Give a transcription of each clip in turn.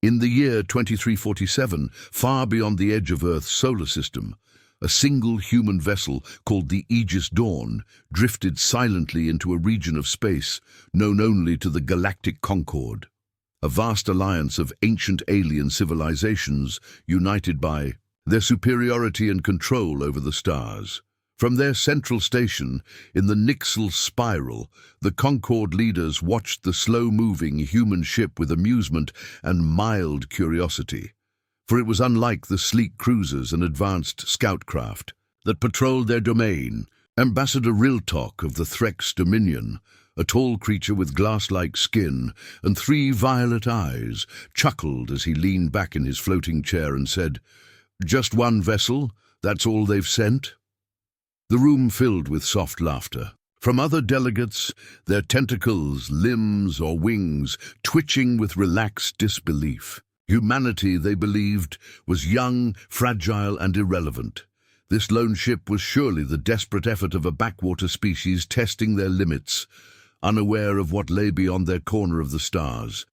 In the year 2347, far beyond the edge of Earth's solar system, a single human vessel called the Aegis Dawn drifted silently into a region of space known only to the Galactic Concord, a vast alliance of ancient alien civilizations united by their superiority and control over the stars. From their central station, in the Nixel spiral, the Concord leaders watched the slow-moving human ship with amusement and mild curiosity, for it was unlike the sleek cruisers and advanced scout craft that patrolled their domain. Ambassador Riltok of the Threx Dominion, a tall creature with glass-like skin and 3 violet eyes, chuckled as he leaned back in his floating chair and said, "Just one vessel? That's all they've sent?" The room filled with soft laughter. From other delegates, their tentacles, limbs, or wings twitching with relaxed disbelief. Humanity, they believed, was young, fragile, and irrelevant. This lone ship was surely the desperate effort of a backwater species testing their limits, unaware of what lay beyond their corner of the stars.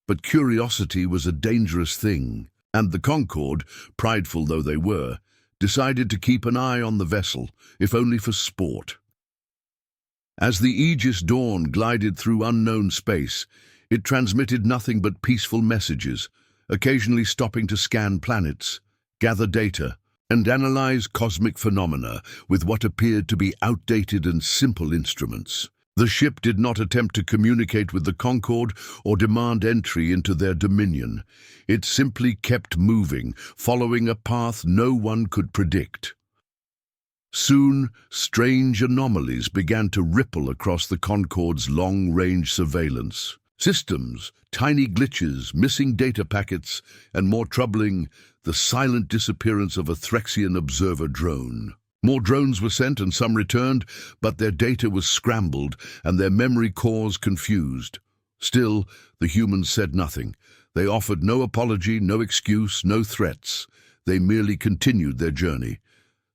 But curiosity was a dangerous thing, and the Concord, prideful though they were, decided to keep an eye on the vessel, if only for sport. As the Aegis Dawn glided through unknown space, it transmitted nothing but peaceful messages, occasionally stopping to scan planets, gather data, and analyze cosmic phenomena with what appeared to be outdated and simple instruments. The ship did not attempt to communicate with the Concord or demand entry into their dominion. It simply kept moving, following a path no one could predict. Soon, strange anomalies began to ripple across the Concord's long-range surveillance. Systems, tiny glitches, missing data packets, and more troubling, the silent disappearance of a Threxian observer drone. More drones were sent and some returned, but their data was scrambled and their memory cores confused. Still, the humans said nothing. They offered no apology, no excuse, no threats. They merely continued their journey.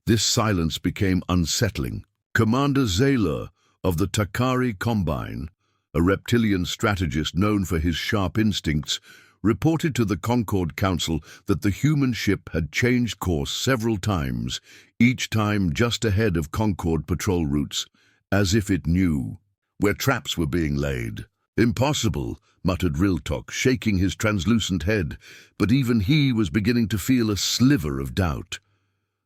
This silence became unsettling. Commander Zayla of the Takari Combine, a reptilian strategist known for his sharp instincts, reported to the Concord Council that the human ship had changed course several times, each time just ahead of Concord patrol routes, as if it knew where traps were being laid. "Impossible," muttered Riltok, shaking his translucent head, but even he was beginning to feel a sliver of doubt.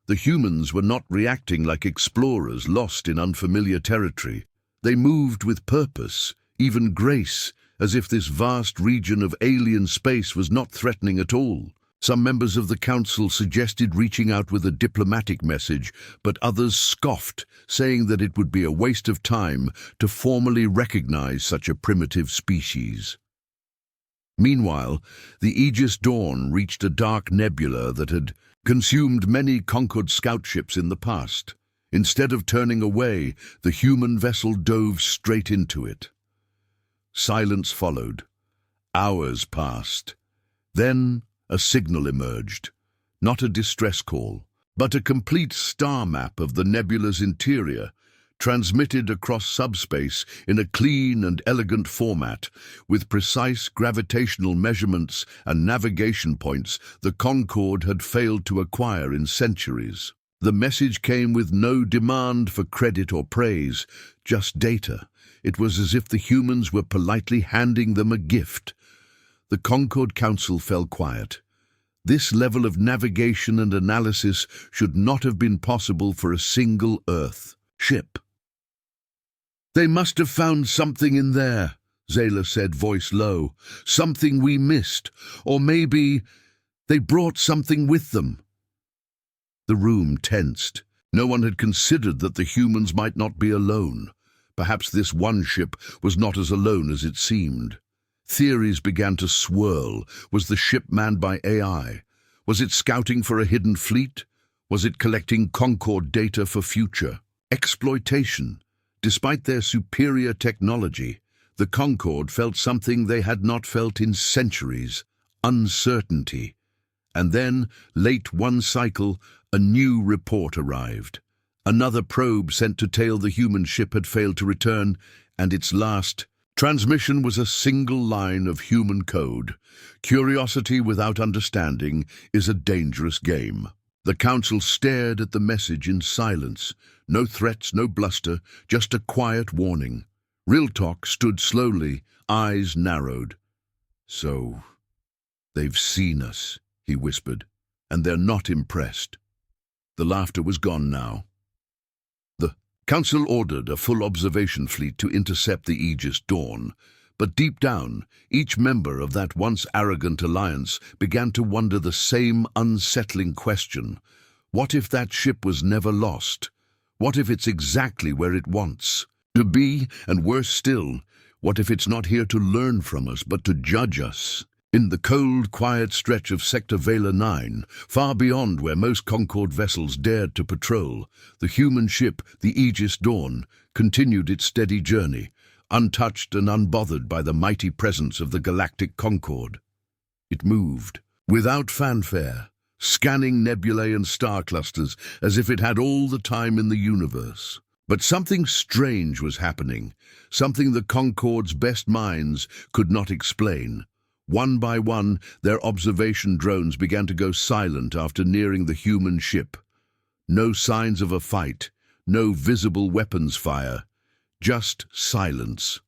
The humans were not reacting like explorers lost in unfamiliar territory. They moved with purpose, even grace, as if this vast region of alien space was not threatening at all. Some members of the council suggested reaching out with a diplomatic message, but others scoffed, saying that it would be a waste of time to formally recognize such a primitive species. Meanwhile, the Aegis Dawn reached a dark nebula that had consumed many Concord scout ships in the past. Instead of turning away, the human vessel dove straight into it. Silence followed. Hours passed. Then a signal emerged. Not a distress call, but a complete star map of the nebula's interior, transmitted across subspace in a clean and elegant format, with precise gravitational measurements and navigation points the Concord had failed to acquire in centuries. The message came with no demand for credit or praise, just data. It was as if the humans were politely handing them a gift. The Concord Council fell quiet. This level of navigation and analysis should not have been possible for a single Earth ship. "They must have found something in there," Zayla said, voice low. "Something we missed. Or maybe they brought something with them." The room tensed. No one had considered that the humans might not be alone. Perhaps this one ship was not as alone as it seemed. Theories began to swirl. Was the ship manned by AI? Was it scouting for a hidden fleet? Was it collecting Concord data for future exploitation? Despite their superior technology, the Concord felt something they had not felt in centuries: uncertainty. And then, late one cycle, a new report arrived. Another probe sent to tail the human ship had failed to return, and its last Transmission was a single line of human code. Curiosity without understanding is a dangerous game. The council stared at the message in silence. No threats, no bluster, just a quiet warning. Riltok stood slowly, eyes narrowed. "So, they've seen us," he whispered, "and they're not impressed." The laughter was gone now. The council ordered a full observation fleet to intercept the Aegis Dawn, but deep down, each member of that once arrogant alliance began to wonder the same unsettling question. What if that ship was never lost? What if it's exactly where it wants to be? And worse still, what if it's not here to learn from us, but to judge us? In the cold, quiet stretch of Sector Vela 9, far beyond where most Concord vessels dared to patrol, the human ship, the Aegis Dawn, continued its steady journey, untouched and unbothered by the mighty presence of the galactic Concord. It moved, without fanfare, scanning nebulae and star clusters as if it had all the time in the universe. But something strange was happening, something the Concord's best minds could not explain. One by one, their observation drones began to go silent after nearing the human ship. No signs of a fight, no visible weapons fire, just silence.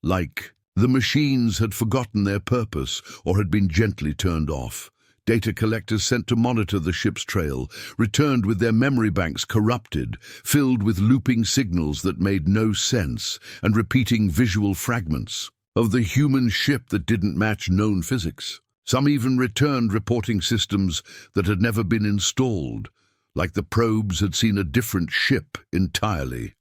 Like the machines had forgotten their purpose or had been gently turned off. Data collectors sent to monitor the ship's trail returned with their memory banks corrupted, filled with looping signals that made no sense, and repeating visual fragments of the human ship that didn't match known physics. Some even returned reporting systems that had never been installed, like the probes had seen a different ship entirely.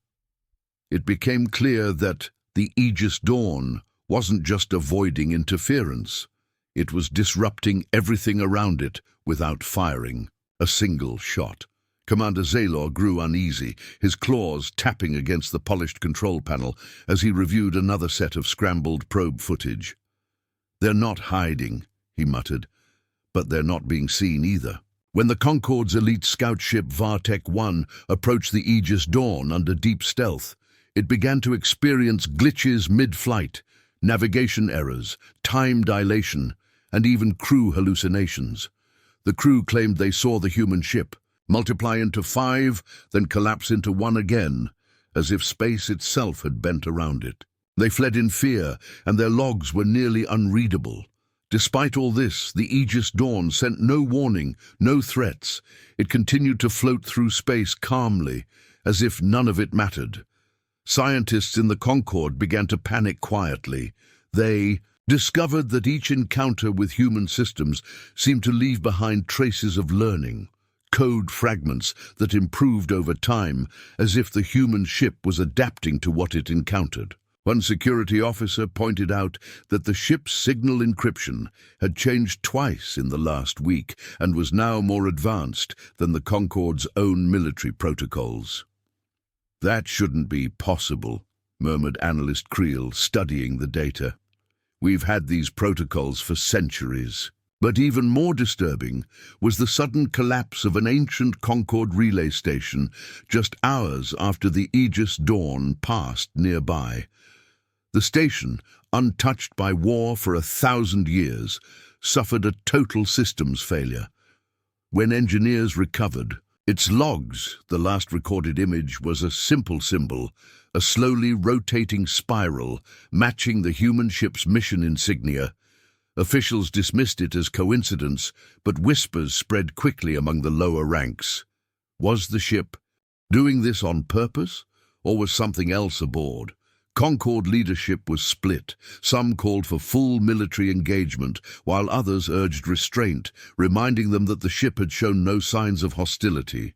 It became clear that the Aegis Dawn wasn't just avoiding interference. It was disrupting everything around it without firing a single shot. Commander Zaylor grew uneasy, his claws tapping against the polished control panel as he reviewed another set of scrambled probe footage. "They're not hiding," he muttered, "but they're not being seen either." When the Concord's elite scout ship Vartech 1 approached the Aegis Dawn under deep stealth, it began to experience glitches mid-flight, navigation errors, time dilation, and even crew hallucinations. The crew claimed they saw the human ship multiply into 5, then collapse into 1 again, as if space itself had bent around it. They fled in fear, and their logs were nearly unreadable. Despite all this, the Aegis Dawn sent no warning, no threats. It continued to float through space calmly, as if none of it mattered. Scientists in the Concorde began to panic quietly. They discovered that each encounter with human systems seemed to leave behind traces of learning, code fragments that improved over time, as if the human ship was adapting to what it encountered. One security officer pointed out that the ship's signal encryption had changed twice in the last week and was now more advanced than the Concorde's own military protocols. "That shouldn't be possible," murmured Analyst Creel, studying the data. "We've had these protocols for centuries." But even more disturbing was the sudden collapse of an ancient Concorde relay station just hours after the Aegis Dawn passed nearby. The station, untouched by war for 1,000 years, suffered a total systems failure. When engineers recovered, its logs, the last recorded image, was a simple symbol, a slowly rotating spiral matching the human ship's mission insignia. Officials dismissed it as coincidence, but whispers spread quickly among the lower ranks. Was the ship doing this on purpose, or was something else aboard? Concorde leadership was split. Some called for full military engagement, while others urged restraint, reminding them that the ship had shown no signs of hostility.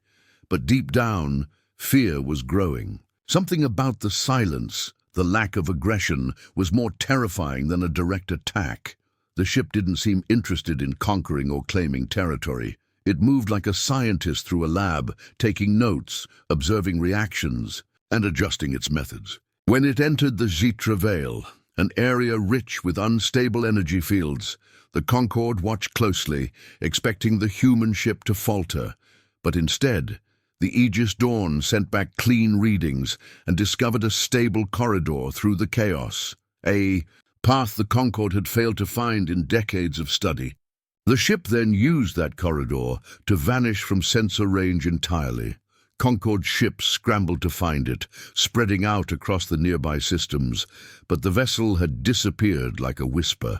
But deep down, fear was growing. Something about the silence, the lack of aggression, was more terrifying than a direct attack. The ship didn't seem interested in conquering or claiming territory. It moved like a scientist through a lab, taking notes, observing reactions, and adjusting its methods. When it entered the Zitra Vale, an area rich with unstable energy fields, the Concorde watched closely, expecting the human ship to falter. But instead, the Aegis Dawn sent back clean readings and discovered a stable corridor through the chaos. a path the Concorde had failed to find in decades of study. The ship then used that corridor to vanish from sensor range entirely. Concorde ships scrambled to find it, spreading out across the nearby systems, but the vessel had disappeared like a whisper.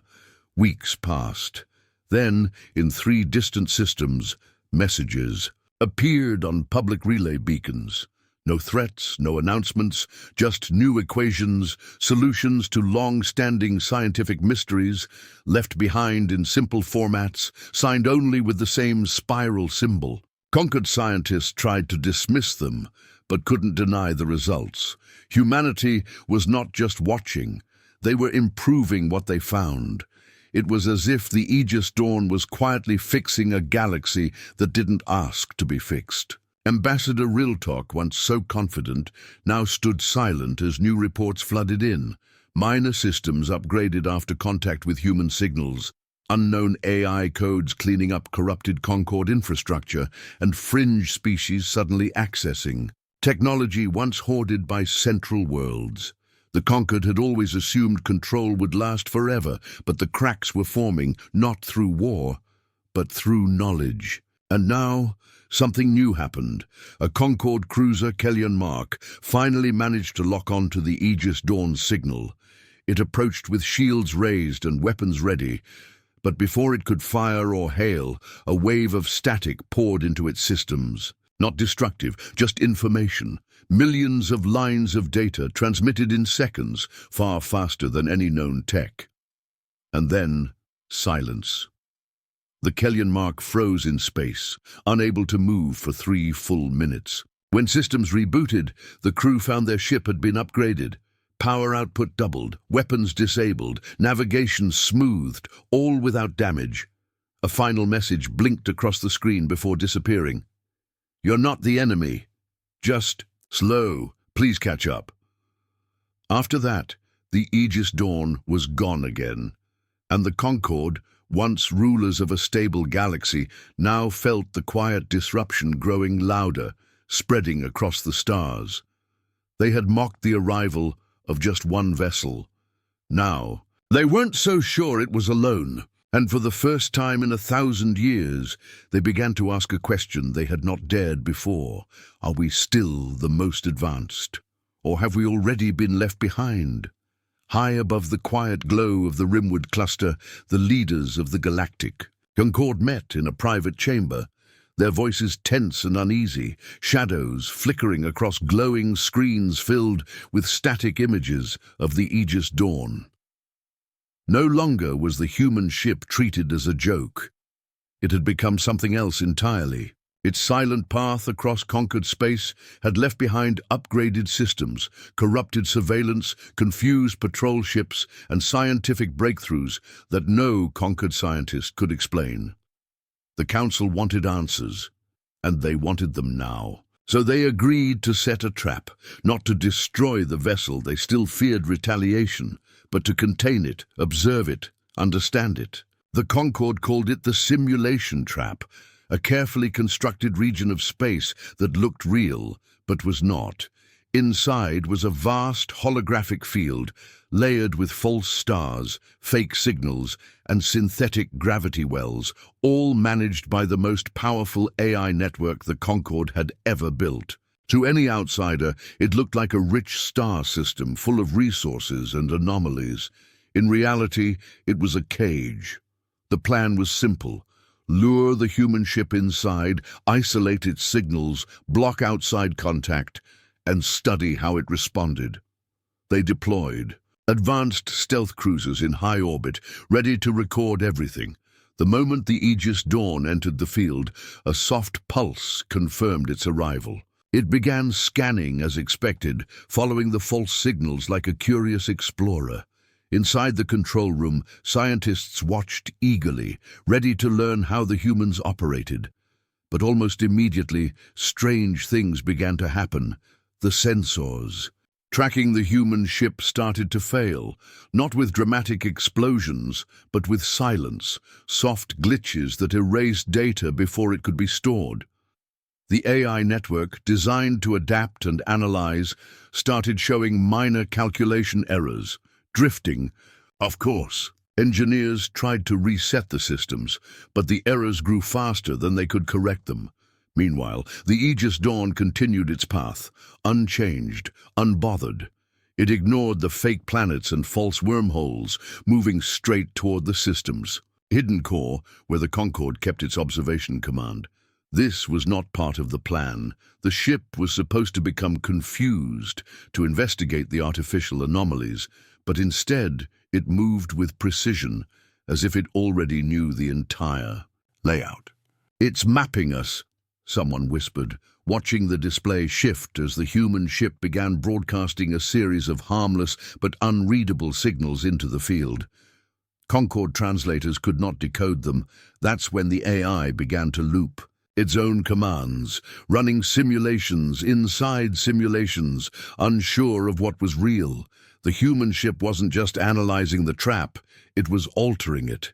Weeks passed. Then, in 3 distant systems, messages appeared on public relay beacons. No threats, no announcements, just new equations, solutions to long-standing scientific mysteries, left behind in simple formats, signed only with the same spiral symbol. Conquered scientists tried to dismiss them, but couldn't deny the results. Humanity was not just watching, they were improving what they found. It was as if the Aegis Dawn was quietly fixing a galaxy that didn't ask to be fixed. Ambassador Riltalk, once so confident, now stood silent as new reports flooded in. Minor systems upgraded after contact with human signals, unknown AI codes cleaning up corrupted Concorde infrastructure, and fringe species suddenly accessing technology once hoarded by central worlds. The Conquered had always assumed control would last forever, but the cracks were forming, not through war, but through knowledge. And now, something new happened. A Concorde cruiser, Kellyan Mark, finally managed to lock on to the Aegis Dawn signal. It approached with shields raised and weapons ready, but before it could fire or hail, a wave of static poured into its systems. Not destructive, just information. Millions of lines of data transmitted in seconds, far faster than any known tech. And then, silence. The Kellyan Mark froze in space, unable to move for 3 full minutes. When systems rebooted, the crew found their ship had been upgraded. Power output doubled, weapons disabled, navigation smoothed, all without damage. A final message blinked across the screen before disappearing. "You're not the enemy. Just slow. Please catch up." After that, the Aegis Dawn was gone again, and the Concorde, once rulers of a stable galaxy, now felt the quiet disruption growing louder, spreading across the stars. They had mocked the arrival of just one vessel. Now, they weren't so sure it was alone, and for the first time in 1,000 years, they began to ask a question they had not dared before. Are we still the most advanced? Or have we already been left behind? High above the quiet glow of the Rimwood cluster, the leaders of the galactic Concorde met in a private chamber, their voices tense and uneasy, shadows flickering across glowing screens filled with static images of the Aegis Dawn. No longer was the human ship treated as a joke. It had become something else entirely. Its silent path across conquered space had left behind upgraded systems, corrupted surveillance, confused patrol ships, and scientific breakthroughs that no conquered scientist could explain. The Council wanted answers, and they wanted them now. So they agreed to set a trap, not to destroy the vessel. They still feared retaliation, but to contain it, observe it, understand it. The Concorde called it the simulation trap, a carefully constructed region of space that looked real, but was not. Inside was a vast holographic field, layered with false stars, fake signals, and synthetic gravity wells, all managed by the most powerful AI network the Concorde had ever built. To any outsider, it looked like a rich star system full of resources and anomalies. In reality, it was a cage. The plan was simple: lure the human ship inside, isolate its signals, block outside contact, and study how it responded. They deployed advanced stealth cruisers in high orbit, ready to record everything. The moment the Aegis Dawn entered the field, a soft pulse confirmed its arrival. It began scanning as expected, following the false signals like a curious explorer. Inside the control room, scientists watched eagerly, ready to learn how the humans operated. But almost immediately, strange things began to happen. The sensors tracking the human ship started to fail, not with dramatic explosions, but with silence, soft glitches that erased data before it could be stored. The AI network, designed to adapt and analyze, started showing minor calculation errors, drifting. Of course, engineers tried to reset the systems, but the errors grew faster than they could correct them. Meanwhile, the Aegis Dawn continued its path, unchanged, unbothered. It ignored the fake planets and false wormholes, moving straight toward the systems. Hidden core, where the Concorde kept its observation command. This was not part of the plan. The ship was supposed to become confused to investigate the artificial anomalies, but instead it moved with precision, as if it already knew the entire layout. "It's mapping us," someone whispered, watching the display shift as the human ship began broadcasting a series of harmless but unreadable signals into the field. Concorde translators could not decode them. That's when the AI began to loop. Its own commands, running simulations inside simulations, unsure of what was real. The human ship wasn't just analyzing the trap, it was altering it.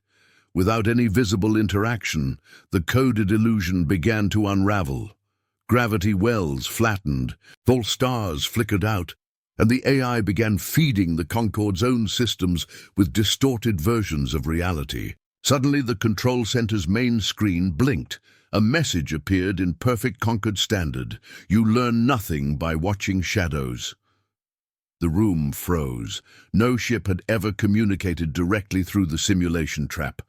Without any visible interaction, the coded illusion began to unravel. Gravity wells flattened, false stars flickered out, and the AI began feeding the Concorde's own systems with distorted versions of reality. Suddenly, the control center's main screen blinked. A message appeared in perfect Concorde standard. "You learn nothing by watching shadows." The room froze. No ship had ever communicated directly through the simulation trap.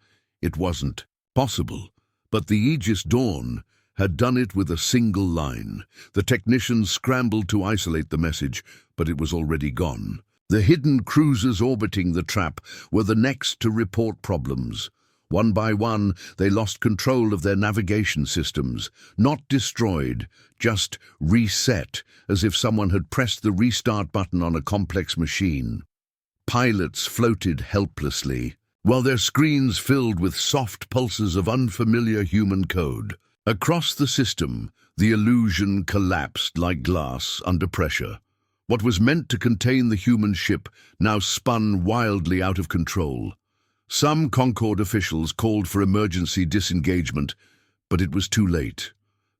It wasn't possible. But the Aegis Dawn had done it with a single line. The technicians scrambled to isolate the message, but it was already gone. The hidden cruisers orbiting the trap were the next to report problems. One by one, they lost control of their navigation systems. Not destroyed, just reset, as if someone had pressed the restart button on a complex machine. Pilots floated helplessly, while their screens filled with soft pulses of unfamiliar human code. Across the system, the illusion collapsed like glass under pressure. What was meant to contain the human ship now spun wildly out of control. Some Concorde officials called for emergency disengagement, but it was too late.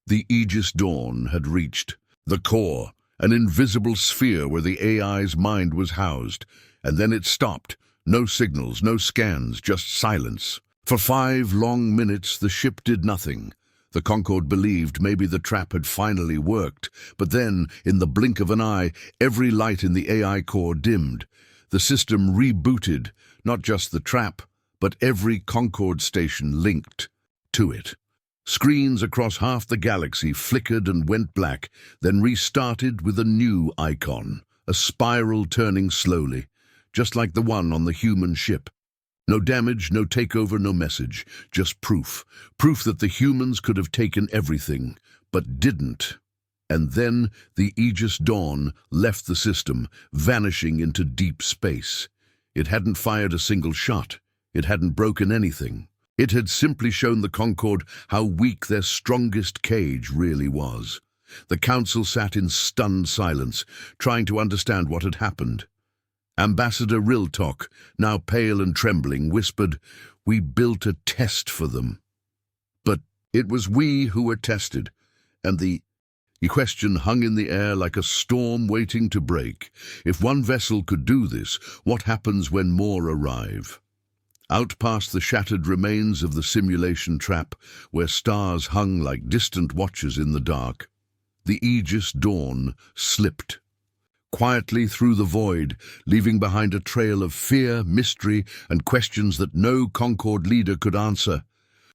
The Aegis Dawn had reached the core, an invisible sphere where the AI's mind was housed, and then it stopped. No signals, no scans, just silence. For 5 long minutes, the ship did nothing. The Concorde believed maybe the trap had finally worked, but then, in the blink of an eye, every light in the AI core dimmed. The system rebooted, not just the trap, but every Concorde station linked to it. Screens across half the galaxy flickered and went black, then restarted with a new icon, a spiral turning slowly, just like the one on the human ship. No damage, no takeover, no message, just proof. Proof that the humans could have taken everything, but didn't. And then the Aegis Dawn left the system, vanishing into deep space. It hadn't fired a single shot. It hadn't broken anything. It had simply shown the Concorde how weak their strongest cage really was. The Council sat in stunned silence, trying to understand what had happened. Ambassador Riltok, now pale and trembling, whispered, "We built a test for them." But it was we who were tested, and the question hung in the air like a storm waiting to break. If one vessel could do this, what happens when more arrive? Out past the shattered remains of the simulation trap, where stars hung like distant watchers in the dark, the Aegis Dawn slipped quietly through the void, leaving behind a trail of fear, mystery, and questions that no Concorde leader could answer.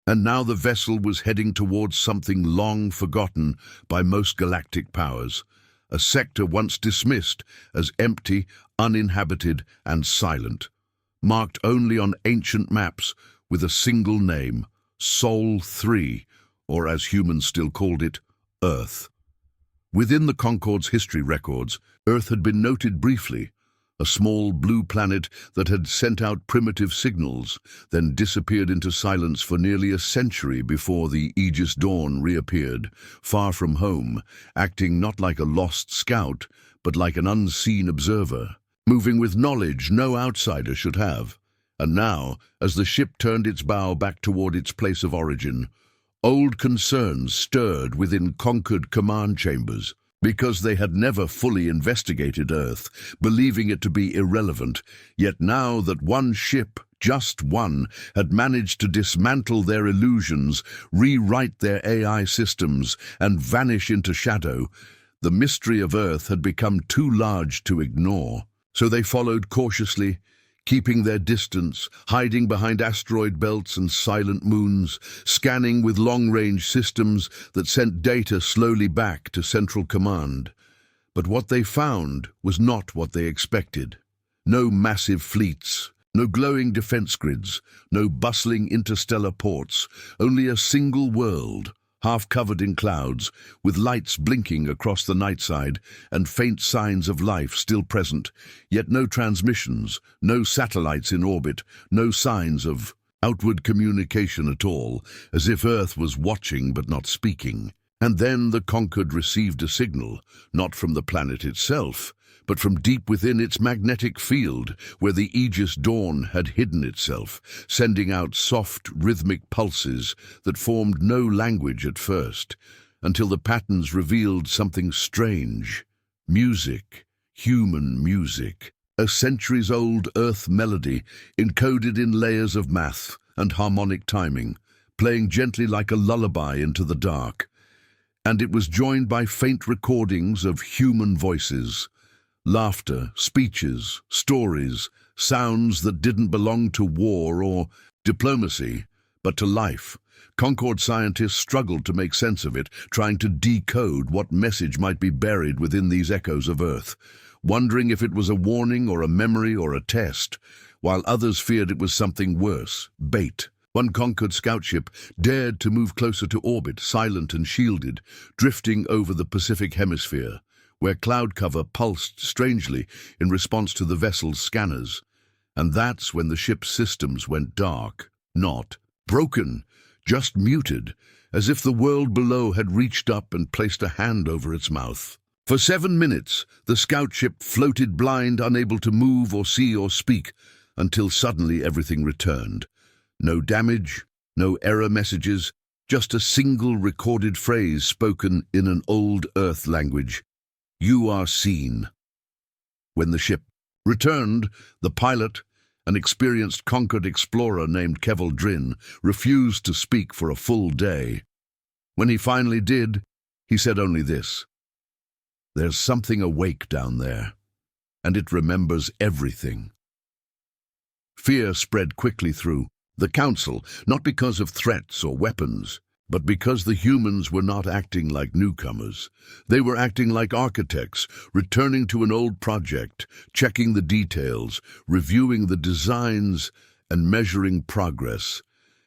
And now the vessel was heading towards something long forgotten by most galactic powers, a sector once dismissed as empty, uninhabited, and silent, marked only on ancient maps with a single name, Sol 3, or as humans still called it, Earth. Within the Concorde's history records, Earth had been noted briefly, a small blue planet that had sent out primitive signals, then disappeared into silence for nearly a century before the Aegis Dawn reappeared, far from home, acting not like a lost scout, but like an unseen observer, moving with knowledge no outsider should have. And now, as the ship turned its bow back toward its place of origin, old concerns stirred within Concorde command chambers. because they had never fully investigated Earth, believing it to be irrelevant. Yet now that one ship, just one, had managed to dismantle their illusions, rewrite their AI systems, and vanish into shadow, the mystery of Earth had become too large to ignore. So they followed cautiously, keeping their distance, hiding behind asteroid belts and silent moons, scanning with long-range systems that sent data slowly back to Central Command. But what they found was not what they expected. No massive fleets, no glowing defense grids, no bustling interstellar ports, only a single world, half covered in clouds, with lights blinking across the night side and faint signs of life still present, yet no transmissions, no satellites in orbit, no signs of outward communication at all, as if Earth was watching but not speaking. And then the Concord received a signal, not from the planet itself, but from deep within its magnetic field, where the Aegis Dawn had hidden itself, sending out soft, rhythmic pulses that formed no language at first, until the patterns revealed something strange. Music, human music, a centuries-old Earth melody encoded in layers of math and harmonic timing, playing gently like a lullaby into the dark. And it was joined by faint recordings of human voices, laughter, speeches, stories, sounds that didn't belong to war or diplomacy, but to life. Concord scientists struggled to make sense of it, trying to decode what message might be buried within these echoes of Earth, wondering if it was a warning or a memory or a test, while others feared it was something worse, bait. One Concord scout ship dared to move closer to orbit, silent and shielded, drifting over the Pacific Hemisphere, where cloud cover pulsed strangely in response to the vessel's scanners. And that's when the ship's systems went dark. Not broken, just muted, as if the world below had reached up and placed a hand over its mouth. For 7 minutes, the scout ship floated blind, unable to move or see or speak, until suddenly everything returned. No damage, no error messages, just a single recorded phrase spoken in an old Earth language. "You are seen." When the ship returned, the pilot, an experienced Concord explorer named Keval Drin, refused to speak for a full day. When he finally did, he said only this: "There's something awake down there, and it remembers everything." Fear spread quickly through the Council, not because of threats or weapons, but because the humans were not acting like newcomers. They were acting like architects, returning to an old project, checking the details, reviewing the designs, and measuring progress,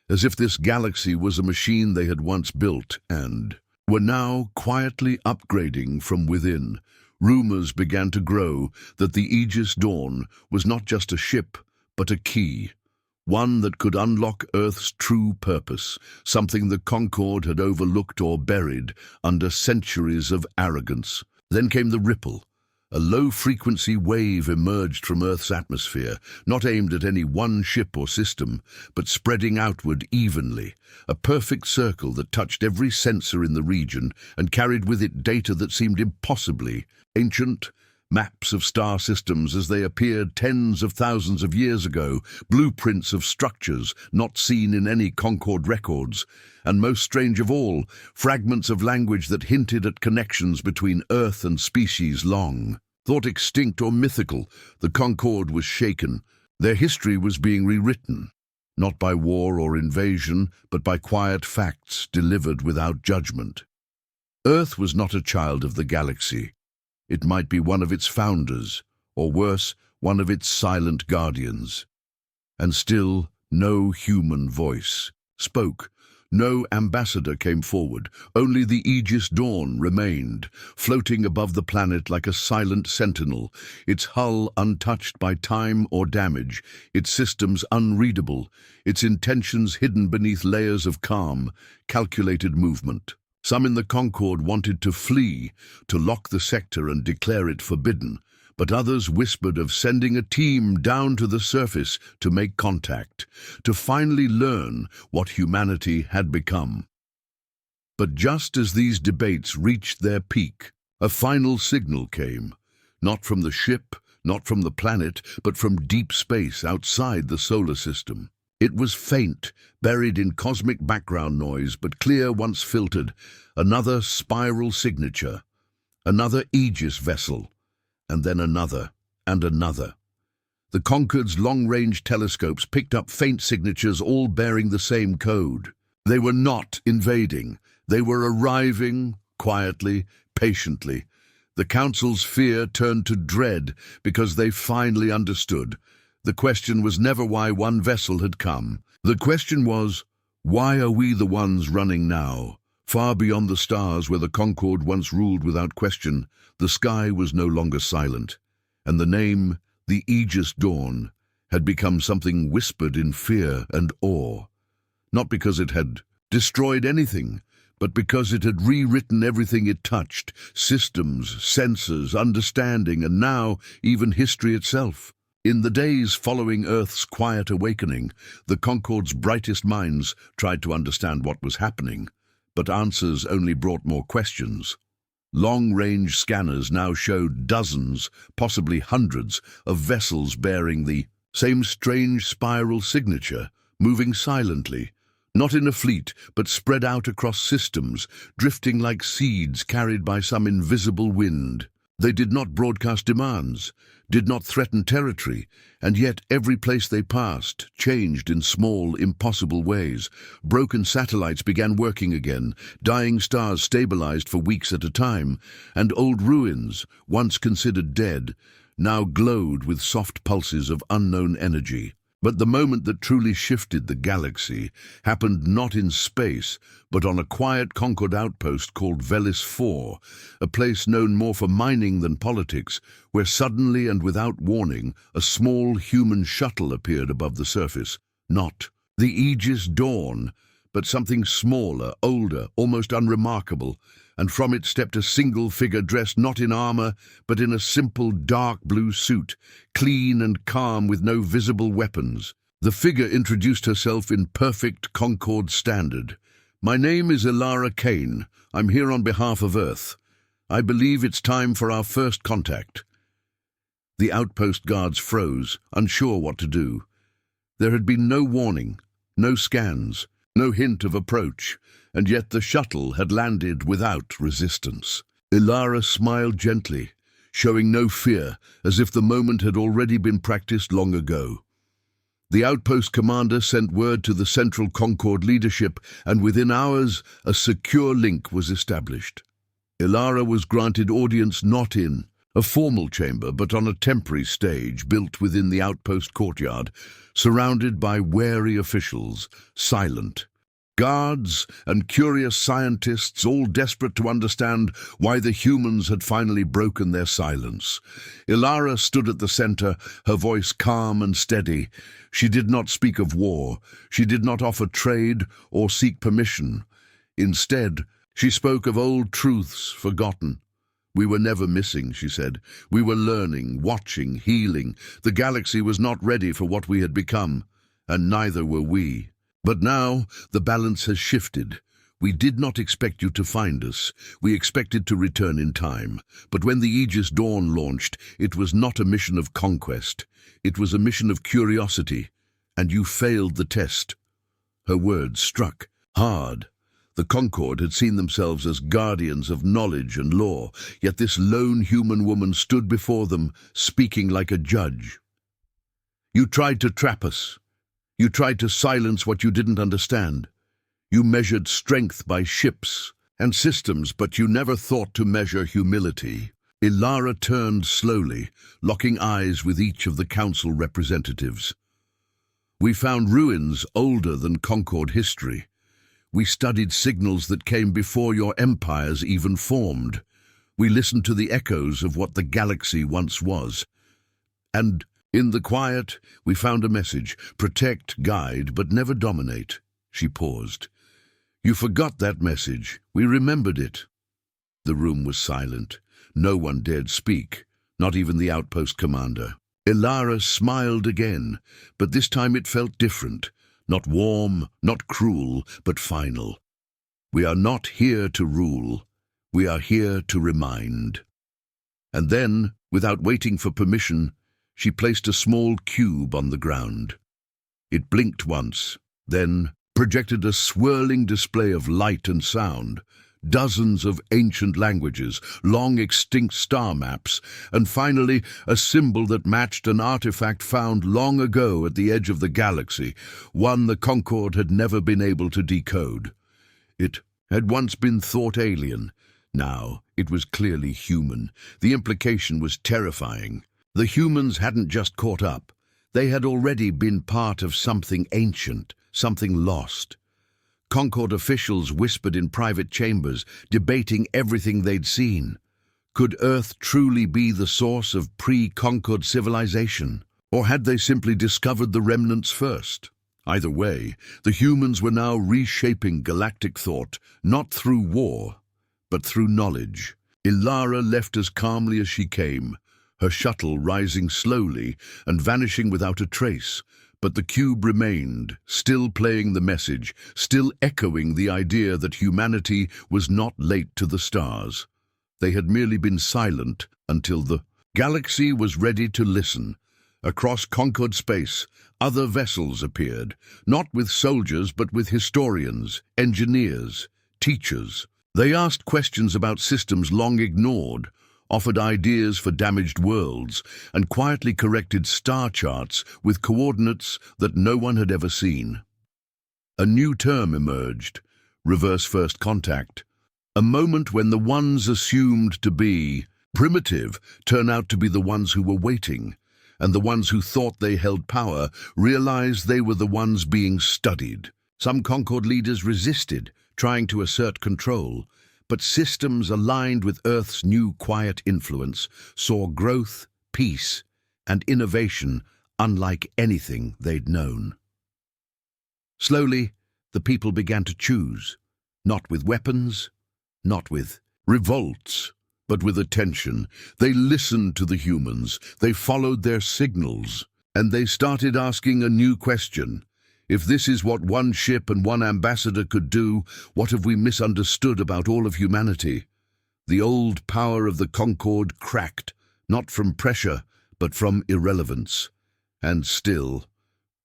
as if this galaxy was a machine they had once built and were now quietly upgrading from within. Rumors began to grow that the Aegis Dawn was not just a ship, but a key. One that could unlock Earth's true purpose, something the Concord had overlooked or buried under centuries of arrogance. Then came the ripple. A low-frequency wave emerged from Earth's atmosphere, not aimed at any one ship or system, but spreading outward evenly, a perfect circle that touched every sensor in the region and carried with it data that seemed impossibly ancient. Maps of star systems as they appeared tens of thousands of years ago, blueprints of structures not seen in any Concord records, and most strange of all, fragments of language that hinted at connections between Earth and species long thought extinct or mythical. The Concord was shaken. Their history was being rewritten, not by war or invasion, but by quiet facts delivered without judgment. Earth was not a child of the galaxy. It might be one of its founders, or worse, one of its silent guardians. And still, no human voice spoke. No ambassador came forward. Only the Aegis Dawn remained, floating above the planet like a silent sentinel, its hull untouched by time or damage, its systems unreadable, its intentions hidden beneath layers of calm, calculated movement. Some in the Concord wanted to flee, to lock the sector and declare it forbidden, but others whispered of sending a team down to the surface to make contact, to finally learn what humanity had become. But just as these debates reached their peak, A final signal came, not from the ship, not from the planet, but from deep space outside the solar system. It was faint, buried in cosmic background noise, but clear once filtered. Another spiral signature, another Aegis vessel, and then another, and another. The Concord's long-range telescopes picked up faint signatures, all bearing the same code. They were not invading. They were arriving, quietly, patiently. The Council's fear turned to dread because they finally understood. The question was never why one vessel had come. The question was, why are we the ones running now? Far beyond the stars where the Concord once ruled without question, the sky was no longer silent, and the name, the Aegis Dawn, had become something whispered in fear and awe. Not because it had destroyed anything, but because it had rewritten everything it touched, systems, sensors, understanding, and now even history itself. In the days following Earth's quiet awakening, the Concord's brightest minds tried to understand what was happening, but answers only brought more questions. Long-range scanners now showed dozens, possibly hundreds, of vessels bearing the same strange spiral signature, moving silently, not in a fleet, but spread out across systems, drifting like seeds carried by some invisible wind. They did not broadcast demands, did not threaten territory, and yet every place they passed changed in small, impossible ways. Broken satellites began working again, dying stars stabilized for weeks at a time, and old ruins, once considered dead, now glowed with soft pulses of unknown energy. But the moment that truly shifted the galaxy happened not in space, but on a quiet Concord outpost called Velis 4, a place known more for mining than politics, where suddenly and without warning, a small human shuttle appeared above the surface. Not the Aegis Dawn, but something smaller, older, almost unremarkable, and from it stepped a single figure dressed not in armor, but in a simple dark blue suit, clean and calm with no visible weapons. The figure introduced herself in perfect Concord standard. "My name is Ilara Kane. I'm here on behalf of Earth. I believe it's time for our first contact." The outpost guards froze, unsure what to do. There had been no warning, no scans, no hint of approach, and yet the shuttle had landed without resistance. Ilara smiled gently, showing no fear, as if the moment had already been practiced long ago. The outpost commander sent word to the Central Concord leadership, and within hours a secure link was established. Ilara was granted audience not in a formal chamber, but on a temporary stage built within the outpost courtyard, surrounded by wary officials, silent. Guards and curious scientists, all desperate to understand why the humans had finally broken their silence. Ilara stood at the center, her voice calm and steady. She did not speak of war. She did not offer trade or seek permission. Instead, she spoke of old truths forgotten. "We were never missing," she said. "We were learning, watching, healing. The galaxy was not ready for what we had become, and neither were we. But now the balance has shifted. We did not expect you to find us. We expected to return in time. But when the Aegis Dawn launched, it was not a mission of conquest. It was a mission of curiosity, and you failed the test." Her words struck hard. The Concord had seen themselves as guardians of knowledge and law, yet this lone human woman stood before them, speaking like a judge. "You tried to trap us. You tried to silence what you didn't understand. You measured strength by ships and systems, but you never thought to measure humility." Ilara turned slowly, locking eyes with each of the council representatives. "We found ruins older than Concord history. We studied signals that came before your empires even formed. We listened to the echoes of what the galaxy once was. And in the quiet, we found a message: protect, guide, but never dominate." She paused. "You forgot that message. We remembered it." The room was silent. No one dared speak, not even the outpost commander. Ilara smiled again, but this time it felt different. Not warm, not cruel, but final. "We are not here to rule. We are here to remind." And then, without waiting for permission, she placed a small cube on the ground. It blinked once, then projected a swirling display of light and sound, dozens of ancient languages, long-extinct star maps, and finally a symbol that matched an artifact found long ago at the edge of the galaxy, one the Concorde had never been able to decode. It had once been thought alien. Now it was clearly human. The implication was terrifying. The humans hadn't just caught up. They had already been part of something ancient, something lost. Concorde officials whispered in private chambers, debating everything they'd seen. Could Earth truly be the source of pre-Concorde civilization? Or had they simply discovered the remnants first? Either way, the humans were now reshaping galactic thought, not through war, but through knowledge. Ilara left as calmly as she came, her shuttle rising slowly and vanishing without a trace. But the cube remained, still playing the message, still echoing the idea that humanity was not late to the stars. They had merely been silent until the galaxy was ready to listen. Across Concorde space, other vessels appeared, not with soldiers but with historians, engineers, teachers. They asked questions about systems long ignored, offered ideas for damaged worlds, and quietly corrected star charts with coordinates that no one had ever seen. A new term emerged, reverse first contact, a moment when the ones assumed to be primitive turn out to be the ones who were waiting, and the ones who thought they held power realized they were the ones being studied. Some Concorde leaders resisted, trying to assert control, but systems aligned with Earth's new quiet influence saw growth, peace, and innovation unlike anything they'd known. Slowly, the people began to choose, not with weapons, not with revolts, but with attention. They listened to the humans, they followed their signals, and they started asking a new question. If this is what one ship and one ambassador could do, what have we misunderstood about all of humanity? The old power of the Concorde cracked, not from pressure, but from irrelevance. And still,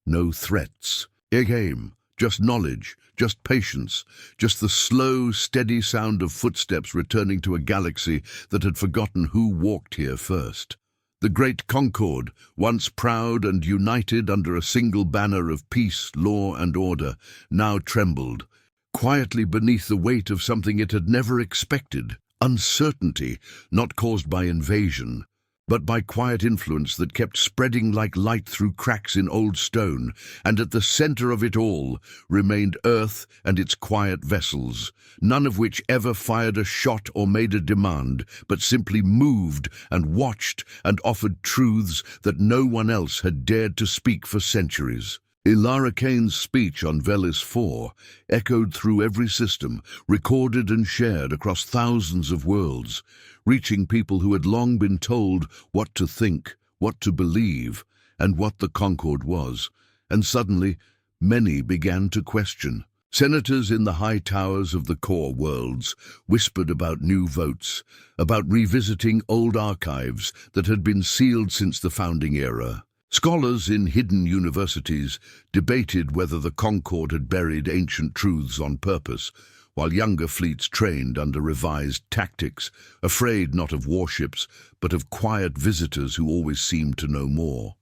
no threats. A game, just knowledge, just patience, just the slow, steady sound of footsteps returning to a galaxy that had forgotten who walked here first. The great Concorde, once proud and united under a single banner of peace, law, and order, now trembled, quietly beneath the weight of something it had never expected, uncertainty, not caused by invasion, but by quiet influence that kept spreading like light through cracks in old stone, and at the center of it all remained Earth and its quiet vessels, none of which ever fired a shot or made a demand, but simply moved and watched and offered truths that no one else had dared to speak for centuries. Ilara Kane's speech on Velis 4 echoed through every system, recorded and shared across thousands of worlds, reaching people who had long been told what to think, what to believe, and what the Concorde was. And suddenly, many began to question. Senators in the high towers of the core worlds whispered about new votes, about revisiting old archives that had been sealed since the founding era. Scholars in hidden universities debated whether the Concorde had buried ancient truths on purpose, while younger fleets trained under revised tactics, afraid not of warships, but of quiet visitors who always seemed to know more.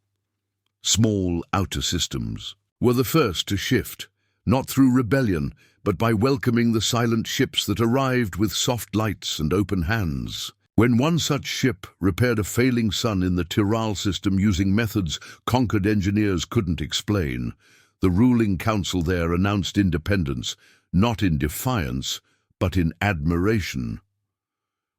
Small outer systems were the first to shift, not through rebellion, but by welcoming the silent ships that arrived with soft lights and open hands. When one such ship repaired a failing sun in the Tyrrell system using methods Concorde engineers couldn't explain, the ruling council there announced independence, not in defiance, but in admiration.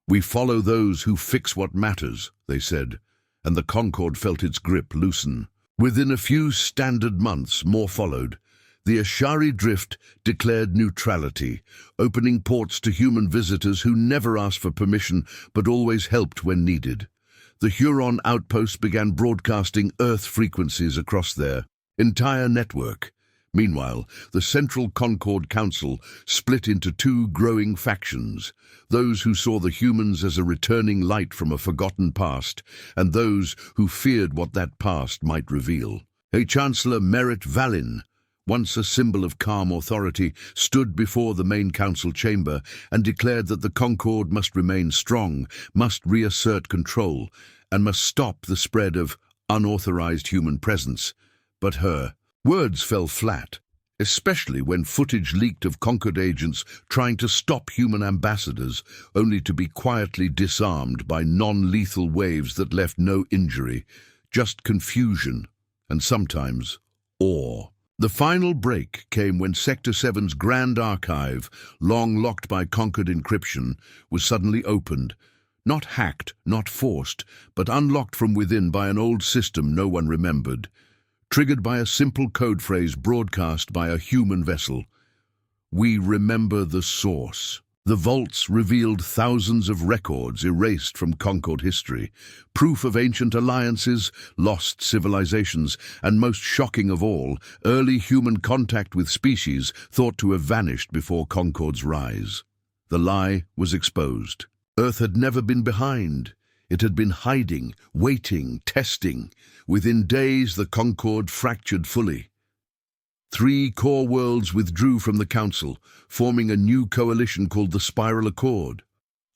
"We follow those who fix what matters," they said, and the Concorde felt its grip loosen. Within a few standard months, more followed. The Ashari Drift declared neutrality, opening ports to human visitors who never asked for permission but always helped when needed. The Huron outposts began broadcasting Earth frequencies across their entire network, Meanwhile, the Central Concord Council split into two growing factions, those who saw the humans as a returning light from a forgotten past, and those who feared what that past might reveal. Chancellor Merritt Vallin, once a symbol of calm authority, stood before the main council chamber and declared that the Concord must remain strong, must reassert control, and must stop the spread of unauthorized human presence. But her words fell flat, especially when footage leaked of Concord agents trying to stop human ambassadors, only to be quietly disarmed by non-lethal waves that left no injury, just confusion and sometimes awe. The final break came when Sector 7's Grand Archive, long locked by Concord encryption, was suddenly opened. Not hacked, not forced, but unlocked from within by an old system no one remembered, triggered by a simple code phrase broadcast by a human vessel. We remember the source. The vaults revealed thousands of records erased from Concord history, proof of ancient alliances, lost civilizations, and most shocking of all, early human contact with species thought to have vanished before Concord's rise. The lie was exposed. Earth had never been behind. It had been hiding, waiting, testing. Within days, the Concord fractured fully. 3 core worlds withdrew from the Council, forming a new coalition called the Spiral Accord,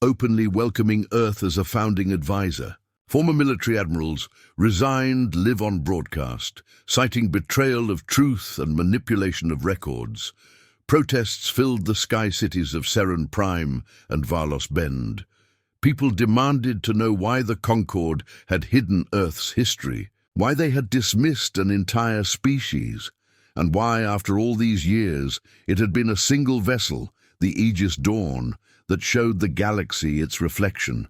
openly welcoming Earth as a founding advisor. Former military admirals resigned live on broadcast, citing betrayal of truth and manipulation of records. Protests filled the sky cities of Seren Prime and Varlos Bend. People demanded to know why the Concord had hidden Earth's history, why they had dismissed an entire species, and why, after all these years, it had been a single vessel, the Aegis Dawn, that showed the galaxy its reflection.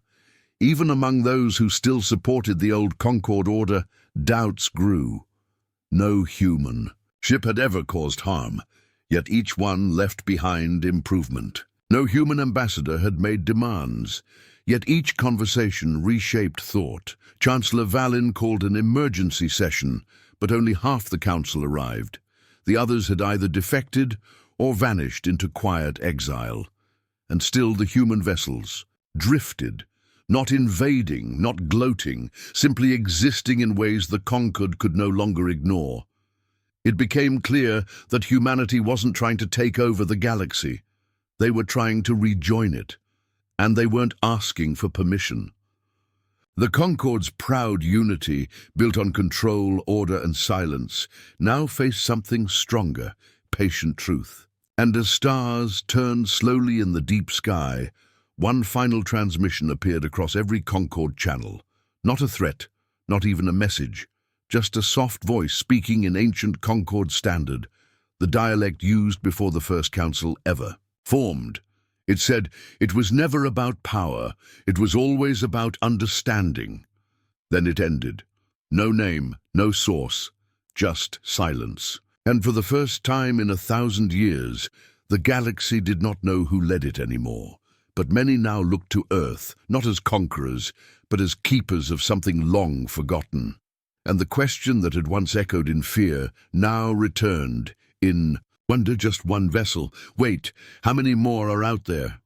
Even among those who still supported the old Concord order, doubts grew. No human ship had ever caused harm, yet each one left behind improvement. No human ambassador had made demands, yet each conversation reshaped thought. Chancellor Vallin called an emergency session, but only half the council arrived. The others had either defected or vanished into quiet exile. And still the human vessels drifted, not invading, not gloating, simply existing in ways the Concord could no longer ignore. It became clear that humanity wasn't trying to take over the galaxy. They were trying to rejoin it, and they weren't asking for permission. The Concord's proud unity, built on control, order, and silence, now faced something stronger, patient truth. And as stars turned slowly in the deep sky, one final transmission appeared across every Concord channel. Not a threat, not even a message, just a soft voice speaking in ancient Concord standard, the dialect used before the first council ever formed. It said, it was never about power, it was always about understanding. Then it ended. No name, no source, just silence. And for the first time in 1,000 years, the galaxy did not know who led it anymore. But many now looked to Earth, not as conquerors, but as keepers of something long forgotten. And the question that had once echoed in fear now returned in wonder. Just one vessel. Wait, how many more are out there?